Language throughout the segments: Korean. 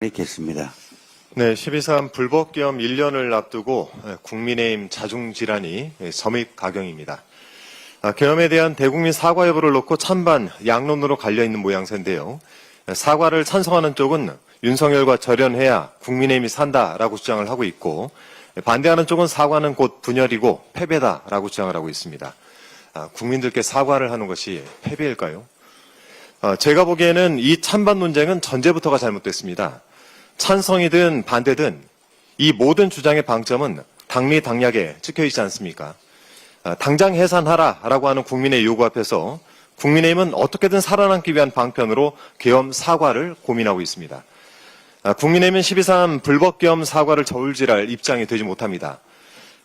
있겠습니다. 네, 12.3 불법계엄 1년을 앞두고 국민의힘 자중질환이 점입가경입니다. 계엄에 대한 대국민 사과 여부를 놓고 찬반 양론으로 갈려있는 모양새인데요. 사과를 찬성하는 쪽은 윤석열과 절연해야 국민의힘이 산다라고 주장을 하고 있고, 반대하는 쪽은 사과는 곧 분열이고 패배다라고 주장을 하고 있습니다. 국민들께 사과를 하는 것이 패배일까요? 제가 보기에는 이 찬반 논쟁은 전제부터가 잘못됐습니다. 찬성이든 반대든 이 모든 주장의 방점은 당리당략에 찍혀있지 않습니까? 당장 해산하라라고 하는 국민의 요구 앞에서 국민의힘은 어떻게든 살아남기 위한 방편으로 계엄 사과를 고민하고 있습니다. 국민의힘은 12.3 불법계엄 사과를 저울질할 입장이 되지 못합니다.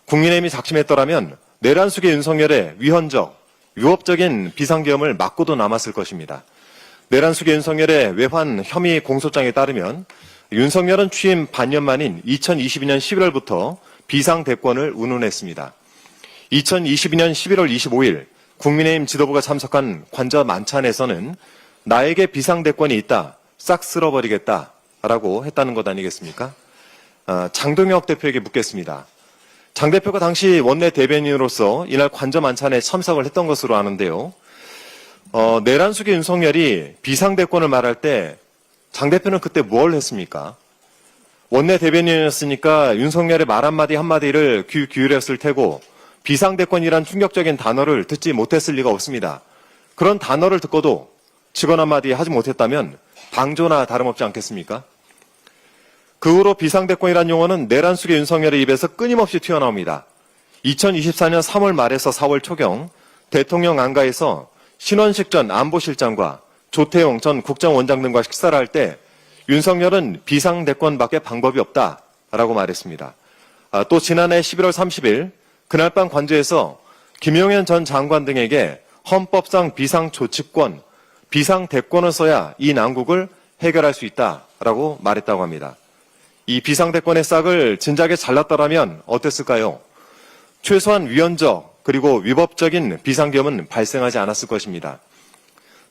국민의힘이 작심했더라면 내란 속의 윤석열의 위헌적, 위법적인 비상계엄을 막고도 남았을 것입니다. 내란 속의 윤석열의 외환 혐의 공소장에 따르면 윤석열은 취임 반년 만인 2022년 11월부터 비상대권을 운운했습니다. 2022년 11월 25일 국민의힘 지도부가 참석한 관저 만찬에서는 나에게 비상대권이 있다, 싹 쓸어버리겠다라고 했다는 것 아니겠습니까? 장동혁 대표에게 묻겠습니다. 장 대표가 당시 원내 대변인으로서 이날 관저 만찬에 참석을 했던 것으로 아는데요. 내란 속의 윤석열이 비상대권을 말할 때 장 대표는 그때 뭘 했습니까? 원내 대변인이었으니까 윤석열의 말 한마디를 귀 기울였을 테고 비상대권이란 충격적인 단어를 듣지 못했을 리가 없습니다. 그런 단어를 듣고도 직원 한마디 하지 못했다면 방조나 다름없지 않겠습니까? 그 후로 비상대권이란 용어는 내란 속의 윤석열의 입에서 끊임없이 튀어나옵니다. 2024년 3월 말에서 4월 초경 대통령 안가에서 신원식 전 안보실장과 조태용 전 국정원장 등과 식사를 할 때 윤석열은 비상대권밖에 방법이 없다라고 말했습니다. 또 지난해 11월 30일 그날 밤 관저에서 김용현 전 장관 등에게 헌법상 비상조치권, 비상대권을 써야 이 난국을 해결할 수 있다라고 말했다고 합니다. 이 비상대권의 싹을 진작에 잘랐더라면 어땠을까요? 최소한 위헌적 그리고 위법적인 비상계엄은 발생하지 않았을 것입니다.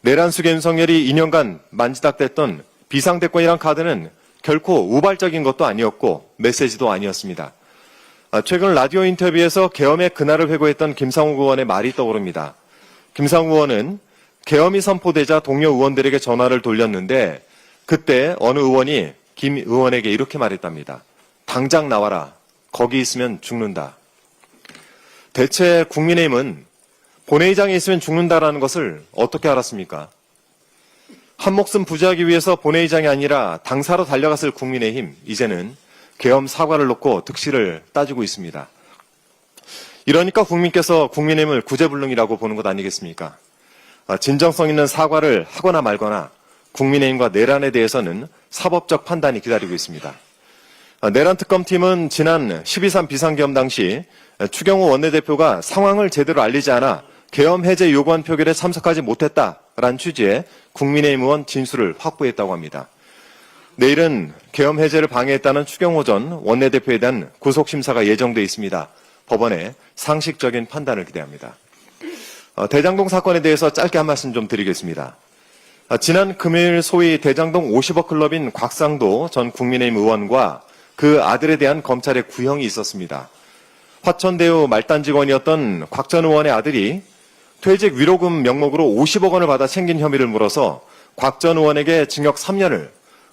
내란 속의 윤석열이 2년간 만지작댔던 비상대권이란 카드는 결코 우발적인 것도 아니었고 메시지도 아니었습니다. 최근 라디오 인터뷰에서 계엄의 그날을 회고했던 김상욱 의원의 말이 떠오릅니다. 김상욱 의원은 계엄이 선포되자 동료 의원들에게 전화를 돌렸는데 그때 어느 의원이 김 의원에게 이렇게 말했답니다. 당장 나와라. 거기 있으면 죽는다. 대체 국민의힘은 본회의장에 있으면 죽는다라는 것을 어떻게 알았습니까? 한 목숨 부지하기 위해서 본회의장이 아니라 당사로 달려갔을 국민의힘, 이제는 계엄 사과를 놓고 득실을 따지고 있습니다. 이러니까 국민께서 국민의힘을 구제불능이라고 보는 것 아니겠습니까? 진정성 있는 사과를 하거나 말거나 국민의힘과 내란에 대해서는 사법적 판단이 기다리고 있습니다. 내란 특검팀은 지난 12.3 비상계엄 당시 추경호 원내대표가 상황을 제대로 알리지 않아 계엄 해제 요구안 표결에 참석하지 못했다라는 취지의 국민의힘 의원 진술을 확보했다고 합니다. 내일은 계엄 해제를 방해했다는 추경호 전 원내대표에 대한 구속심사가 예정돼 있습니다. 법원의 상식적인 판단을 기대합니다. 대장동 사건에 대해서 짧게 한 말씀 좀 드리겠습니다. 지난 금요일 소위 대장동 50억 클럽인 곽상도 전 국민의힘 의원과 그 아들에 대한 검찰의 구형이 있었습니다. 화천대유 말단 직원이었던 곽 전 의원의 아들이 퇴직 위로금 명목으로 50억 원을 받아 챙긴 혐의를 물어서 곽 전 의원에게 징역 3년을,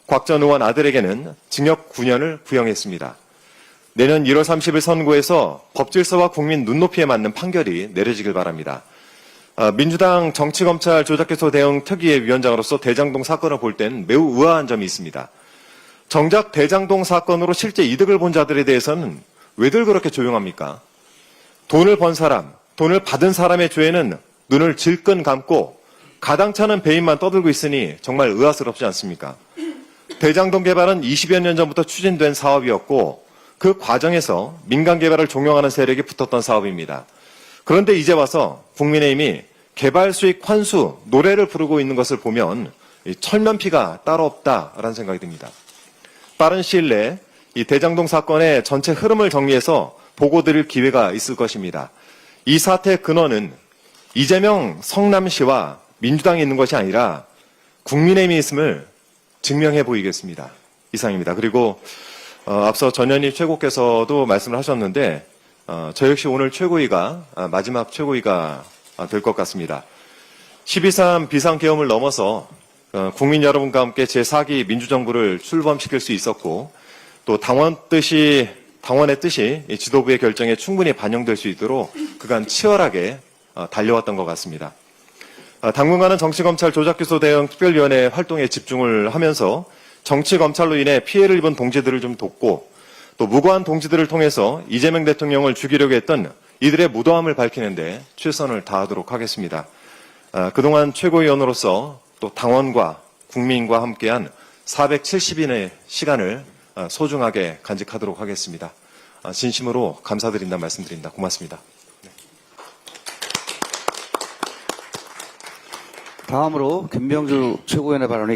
곽 전 의원 아들에게는 징역 9년을 구형했습니다. 내년 1월 30일 선고에서 법질서와 국민 눈높이에 맞는 판결이 내려지길 바랍니다. 민주당 정치검찰 조작개소 대응 특위의 위원장으로서 대장동 사건을 볼 땐 매우 의아한 점이 있습니다. 정작 대장동 사건으로 실제 이득을 본 자들에 대해서는 왜들 그렇게 조용합니까? 돈을 번 사람, 돈을 받은 사람의 죄에는 눈을 질끈 감고 가당찮은 배임만 떠들고 있으니 정말 의아스럽지 않습니까? 대장동 개발은 20여 년 전부터 추진된 사업이었고 그 과정에서 민간 개발을 종용하는 세력이 붙었던 사업입니다. 그런데 이제 와서 국민의힘이 개발 수익 환수, 노래를 부르고 있는 것을 보면 철면피가 따로 없다라는 생각이 듭니다. 빠른 시일 내에 이 대장동 사건의 전체 흐름을 정리해서 보고 드릴 기회가 있을 것입니다. 이 사태의 근원은 이재명 성남시와 민주당이 있는 것이 아니라 국민의힘이 있음을 증명해 보이겠습니다. 이상입니다. 그리고 앞서 전현희 최고께서도 말씀을 하셨는데 저 역시 오늘 최고위가 마지막 최고위가 될 것 같습니다. 12.3 비상계엄을 넘어서 국민 여러분과 함께 제4기 민주정부를 출범시킬 수 있었고 또 당원의 뜻이 이 지도부의 결정에 충분히 반영될 수 있도록 그간 치열하게 달려왔던 것 같습니다. 당분간은 정치검찰 조작기소 대응 특별위원회 활동에 집중을 하면서 정치검찰로 인해 피해를 입은 동지들을 좀 돕고 또 무고한 동지들을 통해서 이재명 대통령을 죽이려고 했던 이들의 무도함을 밝히는데 최선을 다하도록 하겠습니다. 그동안 최고위원으로서 또 당원과 국민과 함께한 470인의 시간을 소중하게 간직하도록 하겠습니다. 진심으로 감사드린다는 말씀드립니다. 고맙습니다. 다음으로 김병주 최고위원의 발언이